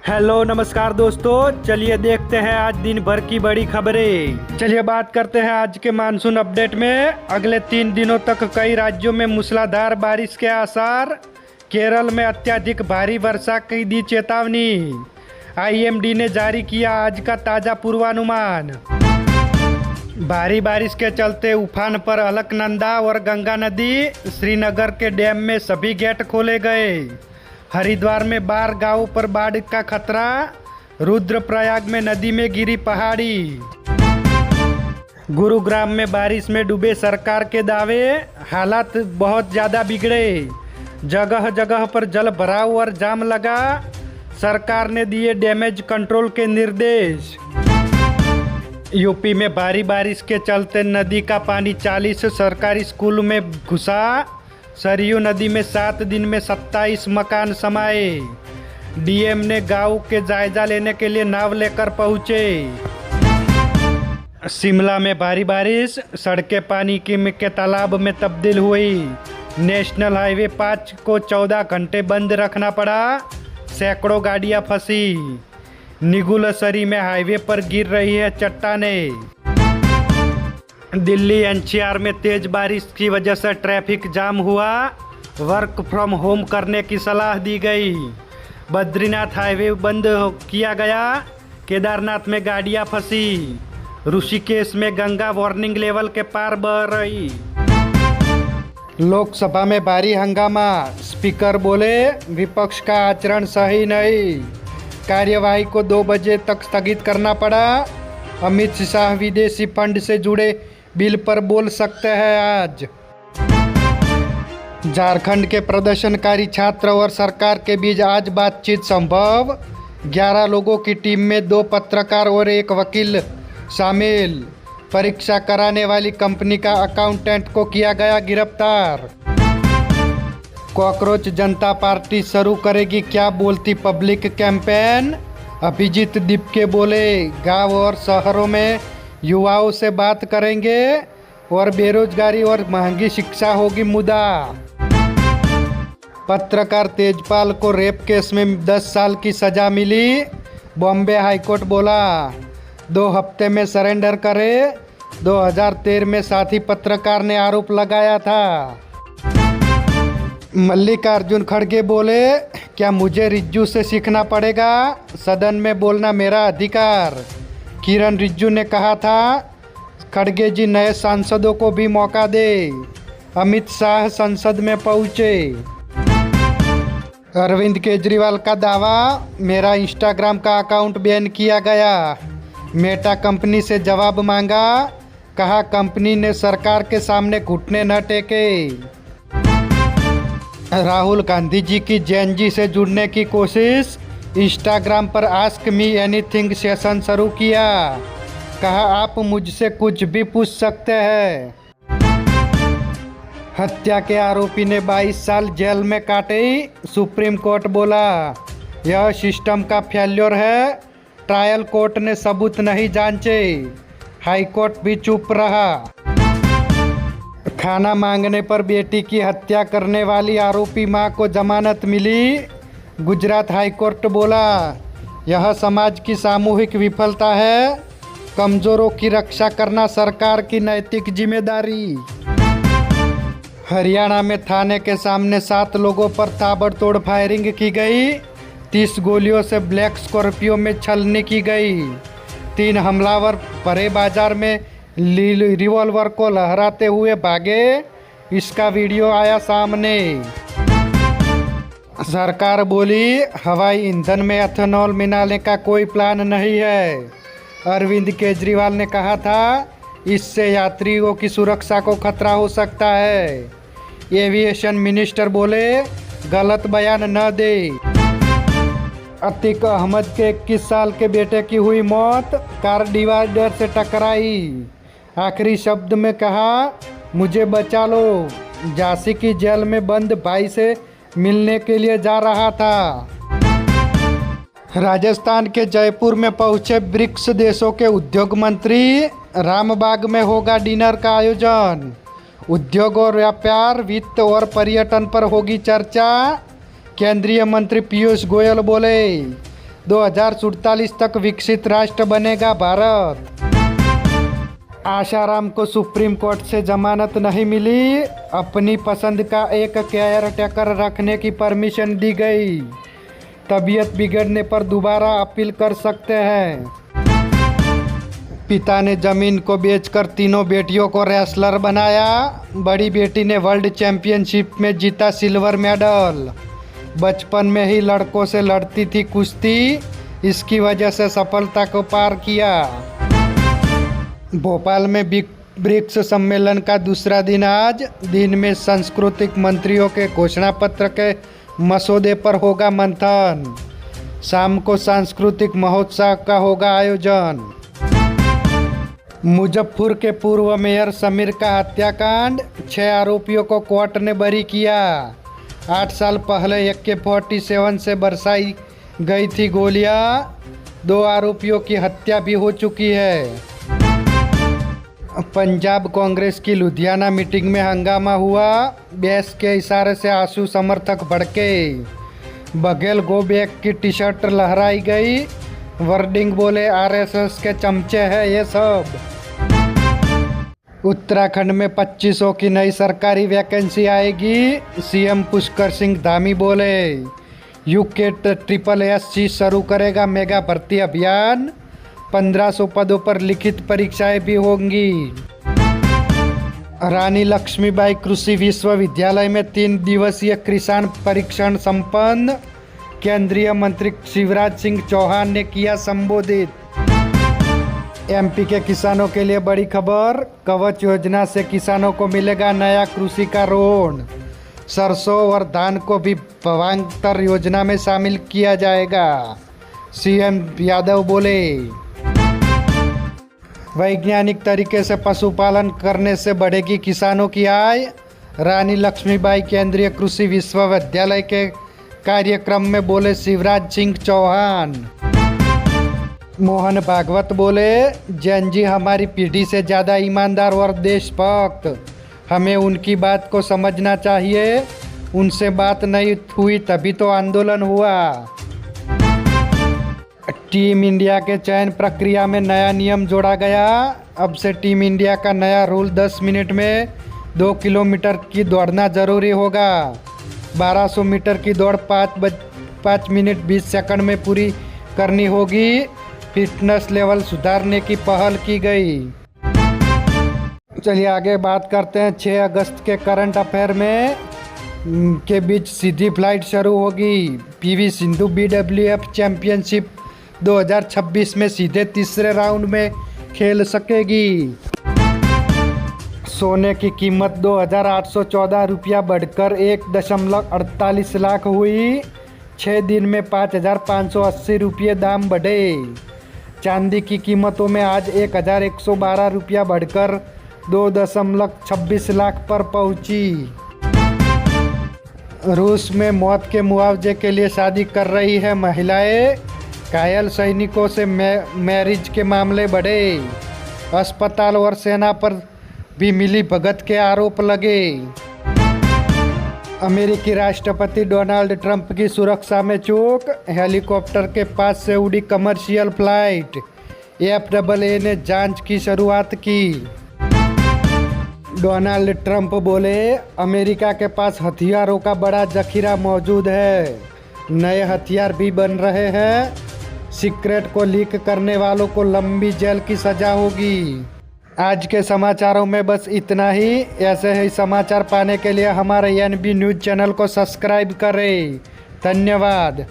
Hello नमस्कार दोस्तों, चलिए देखते हैं आज दिन भर की बड़ी खबरें। चलिए बात करते हैं आज के मानसून अपडेट में। अगले 3 दिनों तक कई राज्यों में मूसलाधार बारिश के आसार। केरल में अत्यधिक भारी वर्षा की दी चेतावनी। आईएमडी ने जारी किया आज का ताज़ा पूर्वानुमान। भारी बारिश के चलते उफान पर अलकनंदा और गंगा नदी। श्रीनगर के डैम में सभी गेट खोले गए। हरिद्वार में 12 गांवों पर बाढ़ का खतरा। रुद्रप्रयाग में नदी में गिरी पहाड़ी। गुरुग्राम में बारिश में डूबे सरकार के दावे। हालात बहुत ज़्यादा बिगड़े। जगह जगह पर जल भराव और जाम लगा। सरकार ने दिए डैमेज कंट्रोल के निर्देश। यूपी में भारी बारिश के चलते नदी का पानी 40 सरकारी स्कूल में घुसा। सरयू नदी में 7 दिन में 27 मकान समाये। डीएम ने गांव के जायजा लेने के लिए नाव लेकर पहुंचे। शिमला में भारी बारिश, सड़कें पानी के तालाब में तब्दील हुई। नेशनल हाईवे 5 को 14 घंटे बंद रखना पड़ा। सैकड़ों गाड़ियां फंसी। निगुलसरी में हाईवे पर गिर रही है चट्टानें। दिल्ली एनसीआर में तेज बारिश की वजह से ट्रैफिक जाम हुआ। वर्क फ्रॉम होम करने की सलाह दी गई। बद्रीनाथ हाईवे बंद किया गया। केदारनाथ में गाड़ियां फंसी। ऋषिकेश में गंगा वार्निंग लेवल के पार बह रही। लोकसभा में भारी हंगामा। स्पीकर बोले विपक्ष का आचरण सही नहीं। कार्यवाही को 2 बजे तक स्थगित करना पड़ा। अमित शाह विदेशी फंड से जुड़े बिल पर बोल सकते हैं आज। झारखंड के प्रदर्शनकारी छात्र और सरकार के बीच आज बातचीत संभव। 11 लोगों की टीम में 2 पत्रकार और 1 वकील शामिल। परीक्षा कराने वाली कंपनी का अकाउंटेंट को किया गया गिरफ्तार। कॉकरोच जनता पार्टी शुरू करेगी क्या बोलती पब्लिक कैंपेन। अभिजीत दीपके बोले गांव और शहरों में युवाओं से बात करेंगे और बेरोजगारी और महंगी शिक्षा होगी मुद्दा। पत्रकार तेजपाल को रेप केस में 10 साल की सजा मिली। बॉम्बे हाईकोर्ट बोला 2 हफ्ते में सरेंडर करे। 2013 में साथी पत्रकार ने आरोप लगाया था। मल्लिकार्जुन खड़गे बोले क्या मुझे रिज्जू से सीखना पड़ेगा। सदन में बोलना मेरा अधिकार। किरण रिज्जू ने कहा था खड़गे जी नए सांसदों को भी मौका दे। अमित शाह संसद में पहुंचे। अरविंद केजरीवाल का दावा मेरा इंस्टाग्राम का अकाउंट बैन किया गया। मेटा कंपनी से जवाब मांगा। कहा कंपनी ने सरकार के सामने घुटने न टेके। राहुल गांधी जी की जैन जी से जुड़ने की कोशिश। इंस्टाग्राम पर आस्क मी एनीथिंग सेशन शुरू किया। कहा आप मुझसे कुछ भी पूछ सकते हैं। हत्या के आरोपी ने 22 साल जेल में काटे। सुप्रीम कोर्ट बोला यह सिस्टम का फेल्योर है। ट्रायल कोर्ट ने सबूत नहीं जांचे। हाई कोर्ट भी चुप रहा। खाना मांगने पर बेटी की हत्या करने वाली आरोपी मां को जमानत मिली। गुजरात हाईकोर्ट बोला यह समाज की सामूहिक विफलता है। कमजोरों की रक्षा करना सरकार की नैतिक जिम्मेदारी। हरियाणा में थाने के सामने 7 लोगों पर ताबड़तोड़ फायरिंग की गई। 30 गोलियों से ब्लैक स्कॉर्पियो में छलनी की गई। 3 हमलावर भरे बाजार में रिवॉल्वर को लहराते हुए भागे। इसका वीडियो आया सामने। सरकार बोली हवाई ईंधन में एथेनॉल मिलाने का कोई प्लान नहीं है। अरविंद केजरीवाल ने कहा था इससे यात्रियों की सुरक्षा को खतरा हो सकता है। एविएशन मिनिस्टर बोले गलत बयान न दे। अतीक अहमद के 21 साल के बेटे की हुई मौत। कार डिवाइडर से टकराई। आखिरी शब्द में कहा मुझे बचा लो। झांसी की जेल में बंद भाई से मिलने के लिए जा रहा था। राजस्थान के जयपुर में पहुंचे ब्रिक्स देशों के उद्योग मंत्री। रामबाग में होगा डिनर का आयोजन। उद्योग और व्यापार, वित्त और पर्यटन पर होगी चर्चा। केंद्रीय मंत्री पीयूष गोयल बोले 2047 तक विकसित राष्ट्र बनेगा भारत। आशाराम को सुप्रीम कोर्ट से जमानत नहीं मिली, अपनी पसंद का एक केयर टेकर रखने की परमिशन दी गई। तबीयत बिगड़ने पर दोबारा अपील कर सकते हैं। पिता ने जमीन को बेचकर तीनों बेटियों को रेसलर बनाया। बड़ी बेटी ने वर्ल्ड चैंपियनशिप में जीता सिल्वर मेडल। बचपन में ही लड़कों से लड़ती थी कुश्ती, इसकी वजह से सफलता को पार किया। भोपाल में ब्रिक्स सम्मेलन का दूसरा दिन आज। दिन में सांस्कृतिक मंत्रियों के घोषणा पत्र के मसौदे पर होगा मंथन। शाम को सांस्कृतिक महोत्सव का होगा आयोजन। मुजफ्फरपुर के पूर्व मेयर समीर का हत्याकांड, 6 आरोपियों को कोर्ट ने बरी किया। 8 साल पहले AK-47 से बरसाई गई थी गोलियां। 2 आरोपियों की हत्या भी हो चुकी है। पंजाब कांग्रेस की लुधियाना मीटिंग में हंगामा हुआ। बेस के इशारे से आंसू समर्थक भड़के। बघेल गो बैक की टी-शर्ट लहराई गई। वर्डिंग बोले RSS के चमचे हैं ये सब। उत्तराखंड में 2500 की नई सरकारी वैकेंसी आएगी। CM पुष्कर सिंह धामी बोले UK SSSC शुरू करेगा मेगा भर्ती अभियान। 1500 पदों पर लिखित परीक्षाएं भी होंगी। रानी लक्ष्मीबाई कृषि विश्वविद्यालय में 3 दिवसीय किसान परीक्षण संपन्न। केंद्रीय मंत्री शिवराज सिंह चौहान ने किया संबोधित। MP के किसानों के लिए बड़ी खबर, कवच योजना से किसानों को मिलेगा नया कृषि का ऋण। सरसों और धान को भी भावांतर योजना में शामिल किया जाएगा, CM यादव बोले। वैज्ञानिक तरीके से पशुपालन करने से बढ़ेगी किसानों की आय। रानी लक्ष्मीबाई केंद्रीय कृषि विश्वविद्यालय के कार्यक्रम में बोले शिवराज सिंह चौहान। मोहन भागवत बोले जैन जी हमारी पीढ़ी से ज़्यादा ईमानदार और देशभक्त, हमें उनकी बात को समझना चाहिए। उनसे बात नहीं हुई तभी तो आंदोलन हुआ। टीम इंडिया के चयन प्रक्रिया में नया नियम जोड़ा गया। अब से टीम इंडिया का नया रूल 10 मिनट में 2 किलोमीटर की दौड़ना जरूरी होगा। 1200 मीटर की दौड़ 5 मिनट 20 सेकंड में पूरी करनी होगी। फिटनेस लेवल सुधारने की पहल की गई। चलिए आगे बात करते हैं। 6 अगस्त के करंट अफेयर में के बीच सीधी फ्लाइट शुरू होगी। PV सिंधु BWF चैंपियनशिप 2026 में सीधे तीसरे राउंड में खेल सकेगी। सोने की कीमत 2814 रुपया बढ़कर 1.48 लाख हुई। 6 दिन में 5580 रुपये दाम बढ़े। चांदी की कीमतों में आज 1112 रुपया बढ़कर 2.26 लाख पर पहुंची। रूस में मौत के मुआवजे के लिए शादी कर रही है महिलाएं। घायल सैनिकों से मैरिज के मामले बढ़े। अस्पताल और सेना पर भी मिली भगत के आरोप लगे। अमेरिकी राष्ट्रपति डोनाल्ड ट्रंप की सुरक्षा में चूक। हेलीकॉप्टर के पास से उड़ी कमर्शियल फ्लाइट। FAA ने जांच की शुरुआत की। डोनाल्ड ट्रंप बोले अमेरिका के पास हथियारों का बड़ा जखीरा मौजूद है। नए हथियार भी बन रहे हैं। सीक्रेट को लीक करने वालों को लंबी जेल की सजा होगी। आज के समाचारों में बस इतना ही। ऐसे ही समाचार पाने के लिए हमारे NB न्यूज़ चैनल को सब्सक्राइब करें। धन्यवाद।